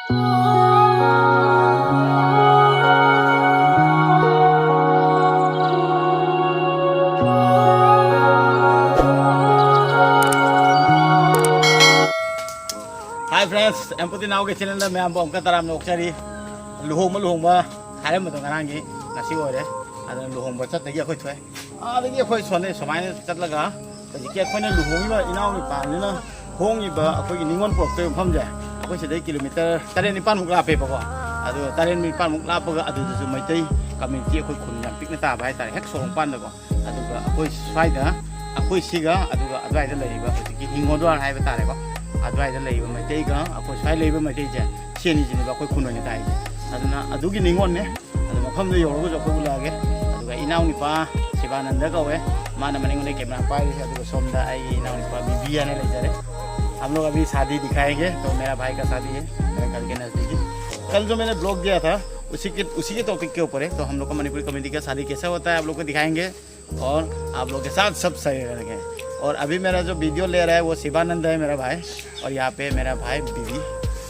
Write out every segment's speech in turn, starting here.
Hi friends, em putin ako kay channel na may ambong kataram na oksari luhong ba haram mo tong kanangi nasi ore adan luhong ba chat lagi akhoi thoi lagi akhoi sone samai chat laga kaji ke akhoi na luhong ba inaw ni pa ni na hong ni ba akhoi ningon prok te pham ja akhoi sedai kilometer tare ni pan mukla pe pa ko adu tare ni pan mukla pa ga adu su mai tai community akhoi khun yam pik na ta bai tare hek sorong pan da ko adu ga akhoi sai da akhoi siga adu ga adwai da lai ba ki ningon do hai ba tare ko adwai da lai ba mai tai ga akhoi sai lai ba mai tai ja cheni ji ni ba akhoi khun no ni tai aduna adugi ningon ne adu mafam da yoro jo ko la ge adu ga inaw ni pa Sivananda का है माना मने उन्हें camera पाए थे सोमदा आई ना उनका बीबी आने लग जा रहे हम लोग अभी शादी दिखाएंगे तो मेरा भाई का शादी है मेरे घर के नज़दीक ही कल जो मैंने ब्लॉग दिया था उसी के टॉपिक के ऊपर है तो हम लोग का मणिपुरी कम्युनिटी का शादी कैसा होता है आप लोग को दिखाएंगे और आप लोग के साथ सब सही करेंगे और अभी मेरा जो वीडियो ले रहा है वो शिवानंद है मेरा भाई और यहाँ पे मेरा भाई बीवी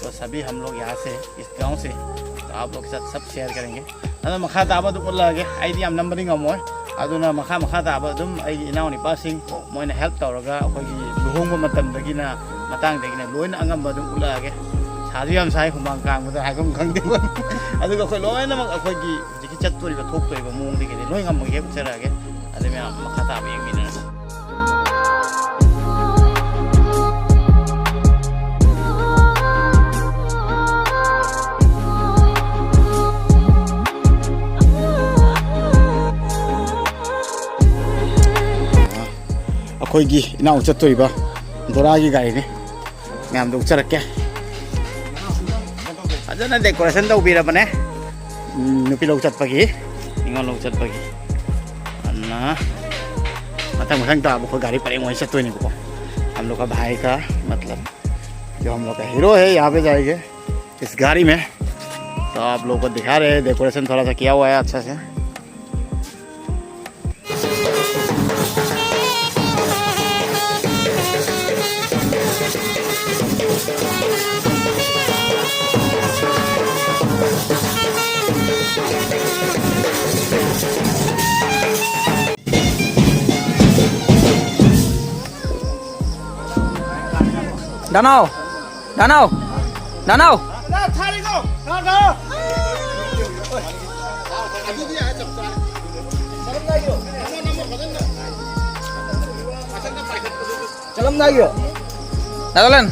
तो सभी हम लोग यहाँ से इस गाँव से तो आप लोग के साथ सब शेयर करेंगे अगर मखा ताबा तो बोल लगे आई डी नंबरिंग अमोय aduna makha taba dum ai inaw ni pasing moina help tawraga akhoi luhongba matam dagina matang dagina loina angamba dum ulage sadu yam sai humang kang da haigum khangde aduga akhoi loina mak akhoi gi jiki chattori ba thok toiba mung digi loi ngam ge ucharage adu me makha taba yeng mina अखोगी इनाव चतोइबा दोरागी गाड़ी ने ma'am दो चरके Ajna decoration तौबीरबने नुपी लोग चतपगी इंगो लोग चतपगी अन्ना मतंग मतंग तो अब गाड़ी परे मोई चतोइने को हम लोग का भाई का मतलब जो हम लोग का हीरो है यहाँ पे जाएंगे इस गाड़ी में तो आप लोग को दिखा रहे हैं डेकोरेशन थोड़ा सा किया हुआ है अच्छा से Danau, Danau, Danau. Jalan lagi yuk. Jalan.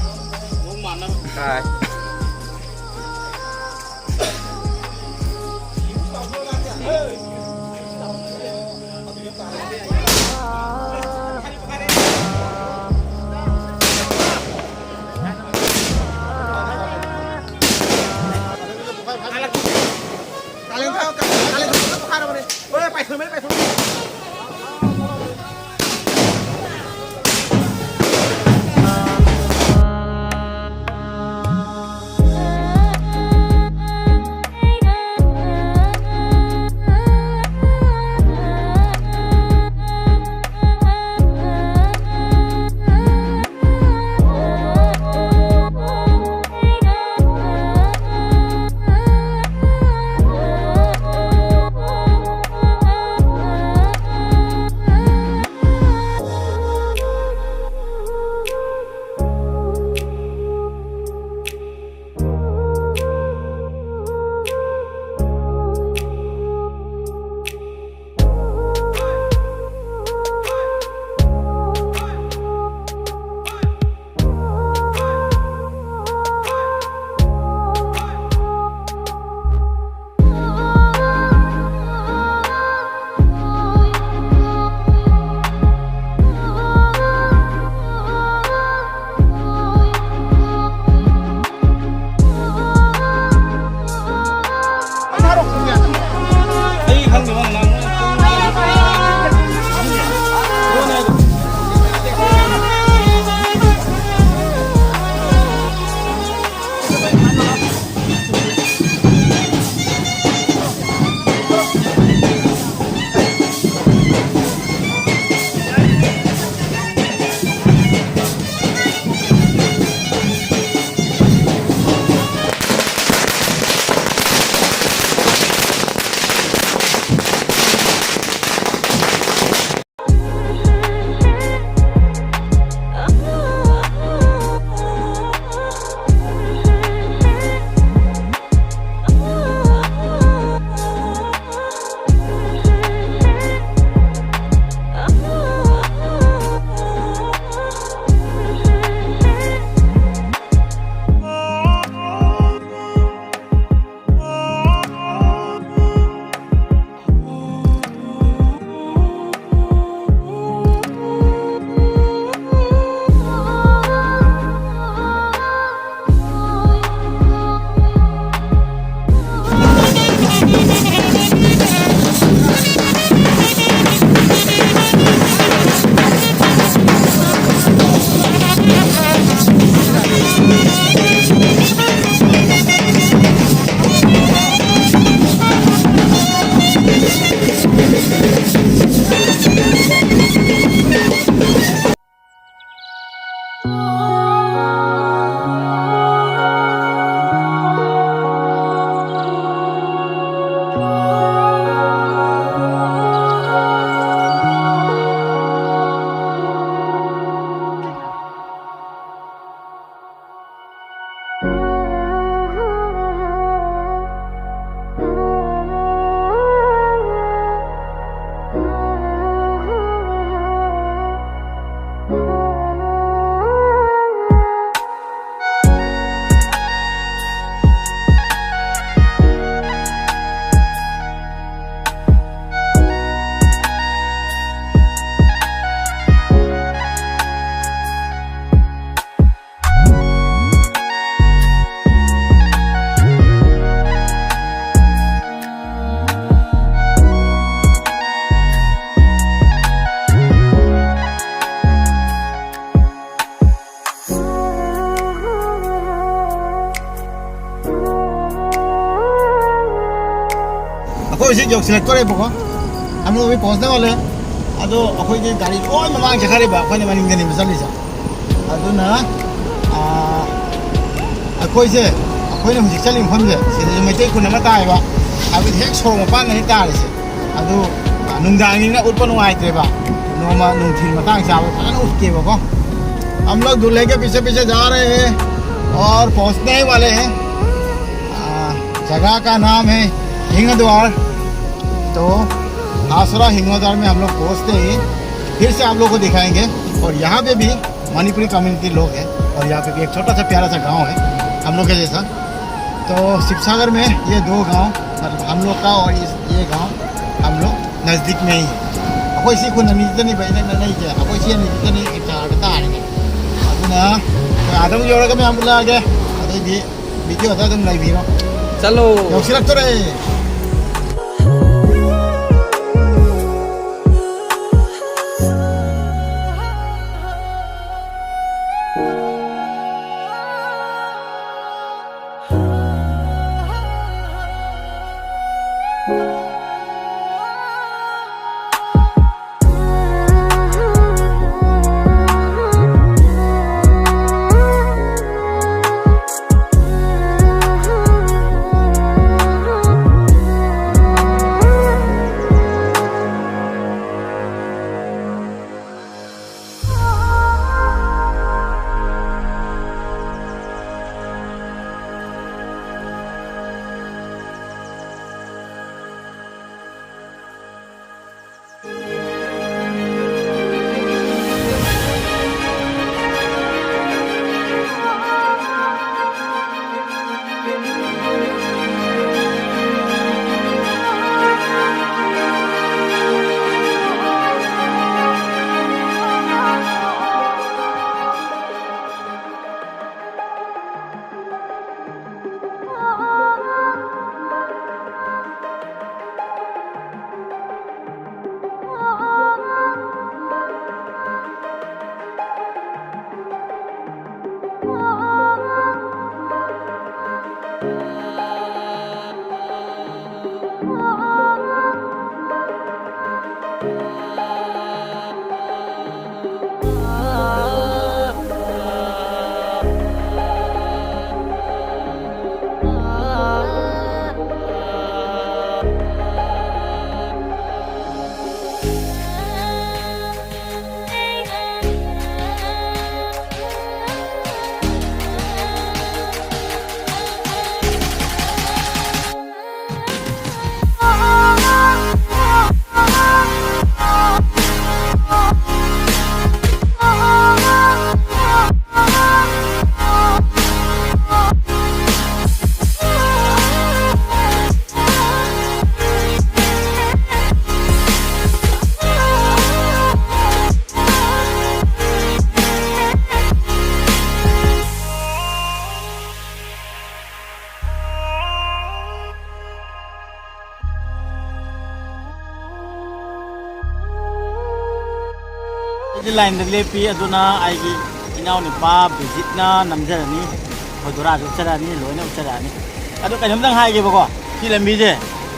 अखोई से योगसिलक करे बको हम लोग भी पहुंचने वाले हैं अदो अखोई की गाड़ी ओय ममांग से खरे बा अखोई मानिंग गनी मसली सा अदुना अखोई से अखोई ने हुजिक चली मफम से सिदे मैते कुन मा ताय बा अबि हेक सोंग मपान नहीं तारे से अदो नुंगदांग ने उत्पन नुआइत्रे बा नोमा नुंथिल मतांग चाव फान उठके बको हम लोग दूल्हे के पीछे पीछे जा रहे हैं और पहुंचने ही वाले हैं जगह का नाम है हिंगद्वार। तो आसरा हिंगद्वार में हम लोग पहुंचते ही फिर से आप लोग को दिखाएंगे और यहाँ पे भी मणिपुरी कम्युनिटी लोग हैं और यहाँ पे भी एक छोटा सा प्यारा सा गांव है हम लोग के जैसा। तो शिवसागर में ये दो गांव मतलब हम लोग का और ये गांव हम लोग नज़दीक में ही है। कोई सी को नहीं भाई नहीं क्या कोई सी नहीं चाहता है अदुना आदम जोड़ के मैं हम लोग आ गए अरे वीडियो होता तुम लाइव ही चलो योगसिलक तो रहे लाइन लेपी इनाव निपा बिजिटना नमजरनी होदरा उचरानी लोन उचरानी कहीं हाईगेबको सी लंबीजे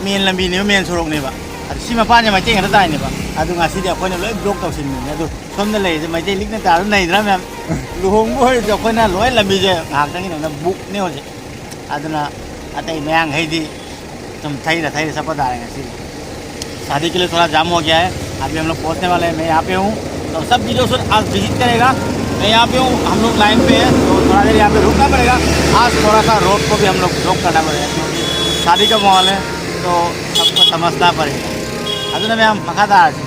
मेन लंबी मेन सोरक ने मपाने मैते ताने अखोना लोई ब्लॉक तौसीने सोम लेजे मैते लिखना तार नईद्रा मैम लुहोंब अखोना लोई लंबीजे ꯉꯥꯏꯍꯥꯛꯇꯪꯒꯤ बुकने होजे अतई मयांग है तुम थैर चपा तारे शादी के लिए थोड़ा जाम हो गया है। अभी हम लोग पहुँचने वाले हैं। मैं यहाँ पे हूँ तो सब वीडियो आज विजिट करेगा। मैं यहाँ पे हूँ हम लोग लाइन पे है तो थोड़ा देर यहाँ पे रुकना पड़ेगा। आज थोड़ा सा रोड को भी हम लोग ब्लॉक करना पड़ेगा क्योंकि शादी का माहौल है तो सबको समझना पड़ेगा। अभी मैं मखादार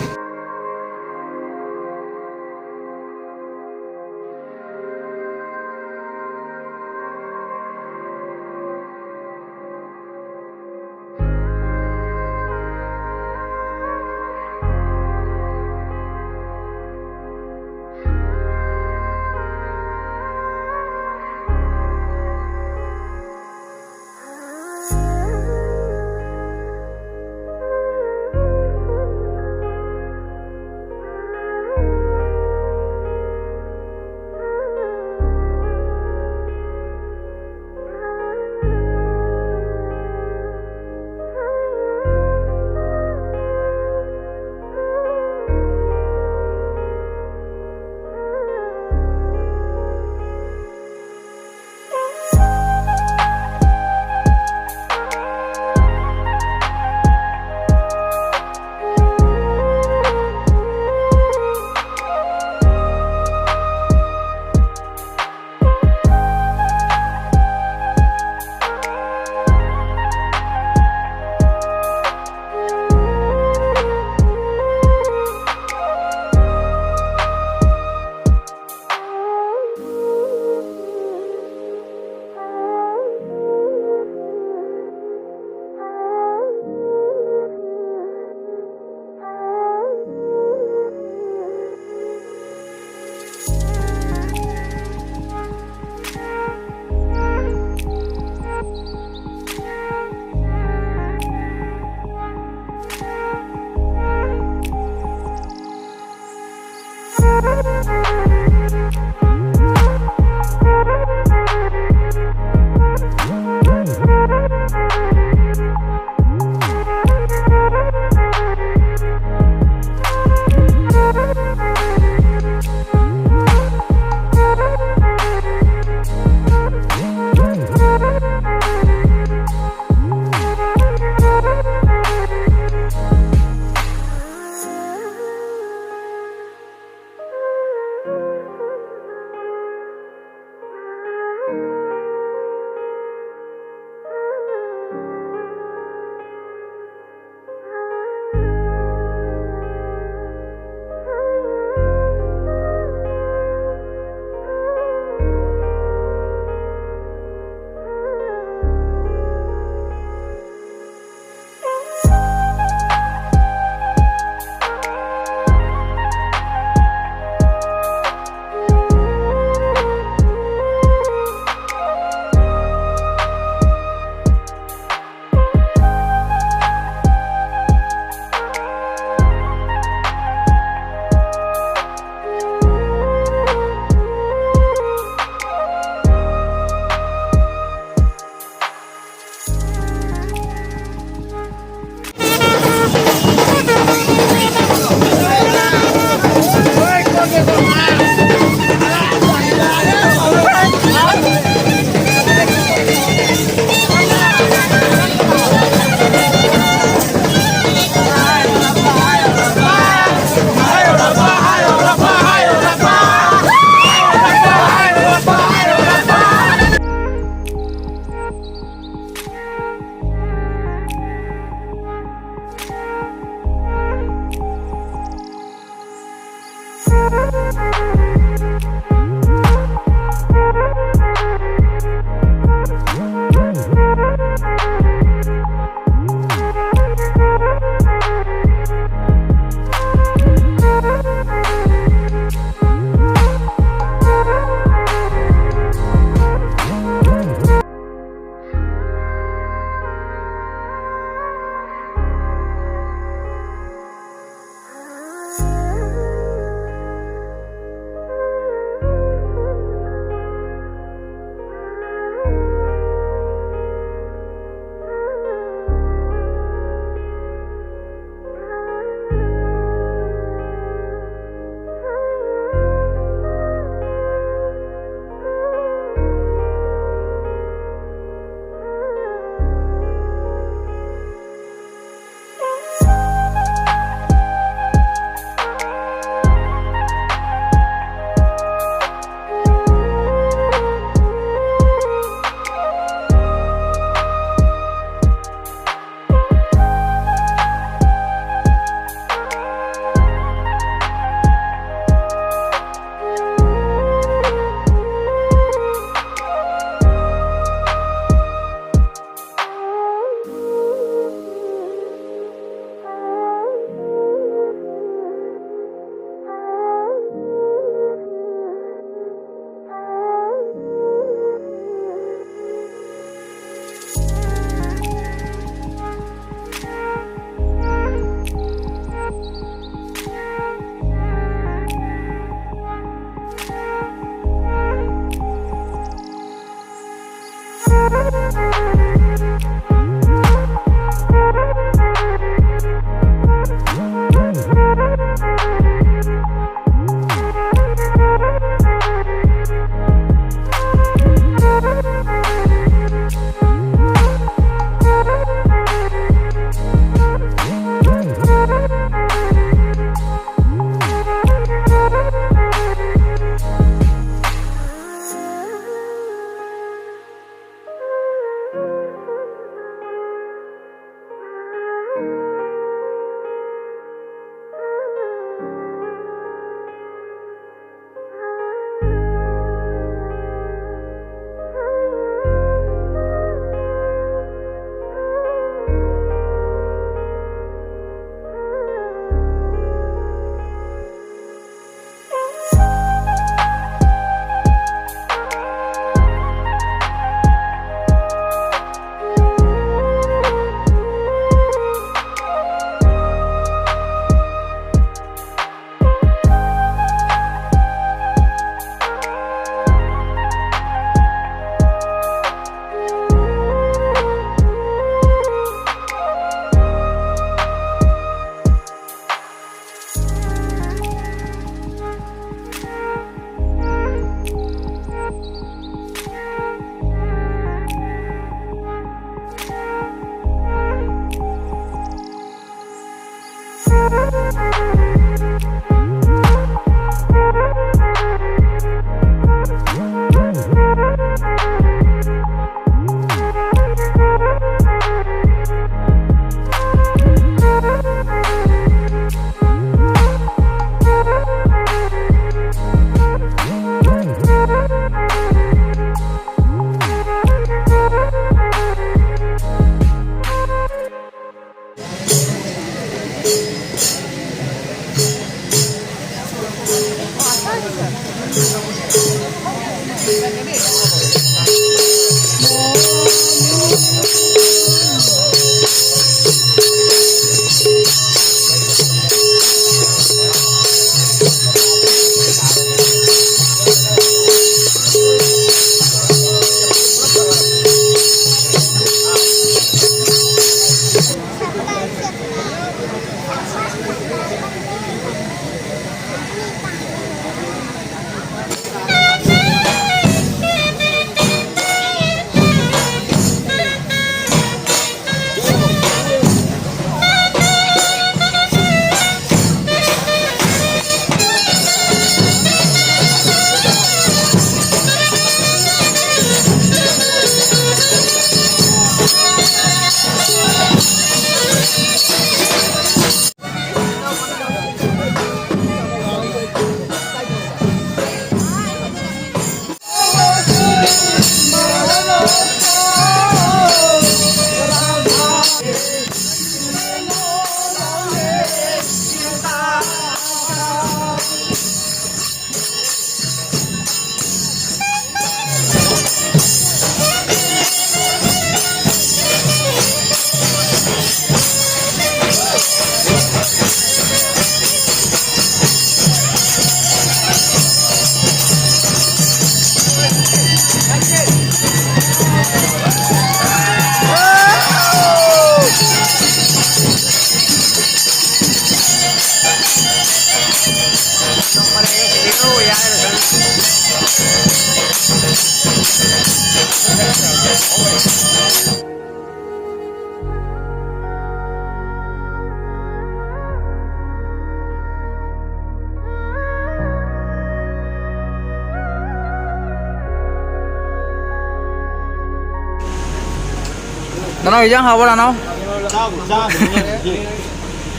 Danau hijau apa danau?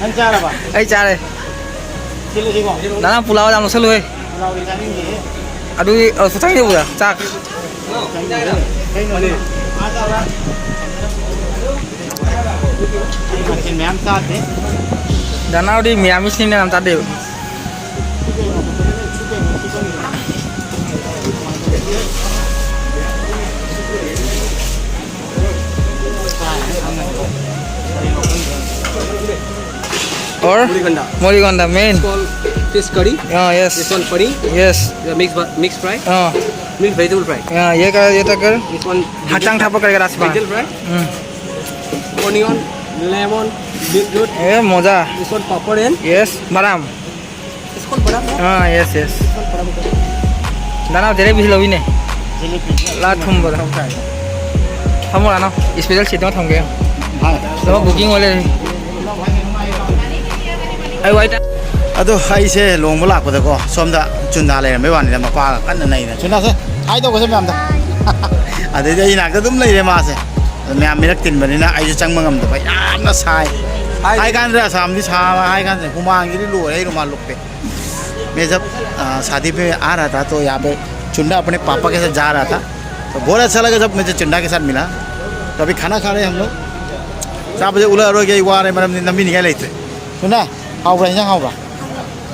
Anh cha là bạn. Ấy cha đây. Xin lỗi chị gọi. Danau pulau danau selu eh. Pulau di sana ini. Aduh, susah ini udah. Cak. Makin mem saat deh. Danau di Miami sini nam tadi. और मोरीगंडा main fish curry. Yes This one curry. Yes The mixed fry. Mixed vegetable fry. ये कर This one हाचांग Thapa करके रास्ता vegetable fry. Onion, lemon, beetroot. ए मजा This one papad and yes बादाम this one badam. Yes yes दाना धेरै बिस लबी ने ला थुम बदा हम लाना स्पेशल सीट में थम गए तो बुकिंग वाले आई वाइट ꯑꯗꯣ ꯑꯩꯁꯦ ꯂꯨꯍꯣꯡꯕ ꯂꯥꯛꯄꯗꯀꯣ ꯁꯣꯝꯗ ꯆꯨꯟꯗꯥ ꯂꯩꯔꯝꯕꯩ ꯋꯥꯅꯤꯗ ꯃꯄꯥꯒ ꯀꯟꯅ ꯅꯩꯅ ꯆꯨꯟꯗꯥꯁꯦ ꯍꯥꯏ ꯇꯧꯒꯁꯦ ꯃꯌꯥꯝꯗ ꯑꯗꯩꯗꯤ ꯑꯩ ꯅꯥꯛꯇ ꯑꯗꯨꯝ ꯂꯩꯔꯦ ꯃꯥꯁꯦ ꯑꯗꯣ ꯃꯌꯥꯝ ꯃꯤꯔꯛ ꯇꯤꯟꯕꯅꯤꯅ ꯑꯩꯁꯨ ꯆꯪꯕ ꯉꯝꯗꯕ ꯌꯥꯝꯅ ꯁꯥꯏ ꯍꯥꯏ ꯀꯥꯟꯗ ꯑꯁꯥꯝꯗꯤ ꯁꯥꯕ ꯍꯥꯏ ꯀꯥꯟꯗ हुमांगिरी लोरे है रुमाल लोग पे मैं जब शादी पे आ रहा था तो यहाँ पे चुंडा अपने पापा के साथ जा रहा था तो बहुत अच्छा लगा जब मुझे चुंडा के साथ मिला तो अभी खाना खा रहे हैं हम लोग 4 बजे उला रो गई वारे मरम नमी निकल लेते चुंडा हाउ रहे हैं हाउ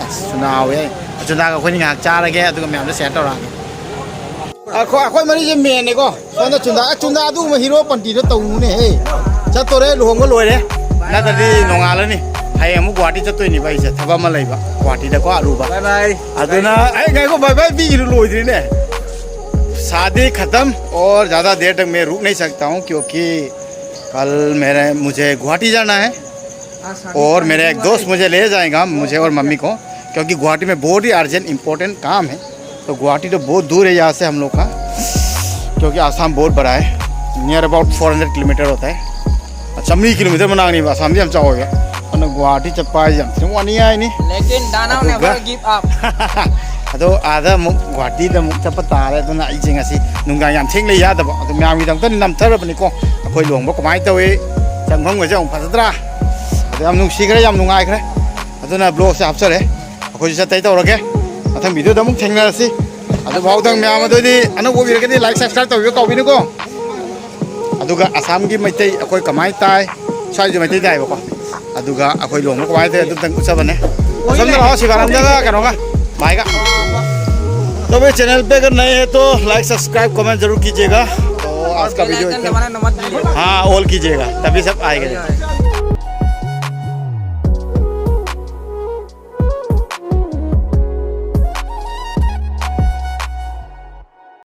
चुंडा हाउ है चुंडा का कोई नहीं चार गए तो मैं हमने सेट हो रहा अखोई मरी जे मेन ने को सोना चुंडा अदु म हीरो पंटी तो तौने हे चतोरे लोंग लोरे ना तदी नोंगालनी हाय अमु गुवाहाटी चतोइनी बाई से थबा म लैबा गुवाहाटी दा को अरुबा बाय बाय अदुना ए गाय को बाय बाय बी लोइद्री ने शादी खत्म और ज़्यादा देर तक मैं रुक नहीं सकता हूँ क्योंकि कल मुझे गुवाहाटी जाना है और मेरे एक दोस्त मुझे ले जाएगा मुझे और मम्मी को क्योंकि गुवाहाटी में बहुत ही अर्जेंट इम्पोर्टेंट काम है तो गुवाहाटी तो बहुत दूर है यहाँ से हम लोग का क्योंकि आसाम बहुत बड़ा है नियर अबाउट 400 किलोमीटर होता है 100 किलोमीटर मना नहीं आसाम भी हम चाहोगे और गुवाहाटी चप्पा वानी है नहीं लेकिन दाना नेवर गिव अप अदो आदा गुवाहाटी चप्पा तारे नुंगा याम थेंग ले यादब अदो म्याम गिदम तन नमथरबनिको अखोई लोंबो कमाय तवे चंगफम गजे फजद्रा अदो याम नुंसीखरे याम नुंगाइखरे अदुना ब्लॉग से हपचरे अखोई जतै तौरगे अथम वीडियो दम थेंगनासी अदो बाउदंग म्याम अदोदि अनगो बिरगदि लाइक सब्सक्राइब तौयो कौबिनको अदुगा असम की मैतै अखोई कमाय ताय साइज मैतै तायबको अदुगा अखोई लोंबो कमाय ताय अदुतंग उचबने असम रहो शिवाराम जगह करोगा भाईगा तो भाई चैनल पे अगर नए हैं तो लाइक सब्सक्राइब कमेंट जरूर कीजिएगा तो आज का वीडियो हाँ ऑल कीजिएगा तभी सब आएगा।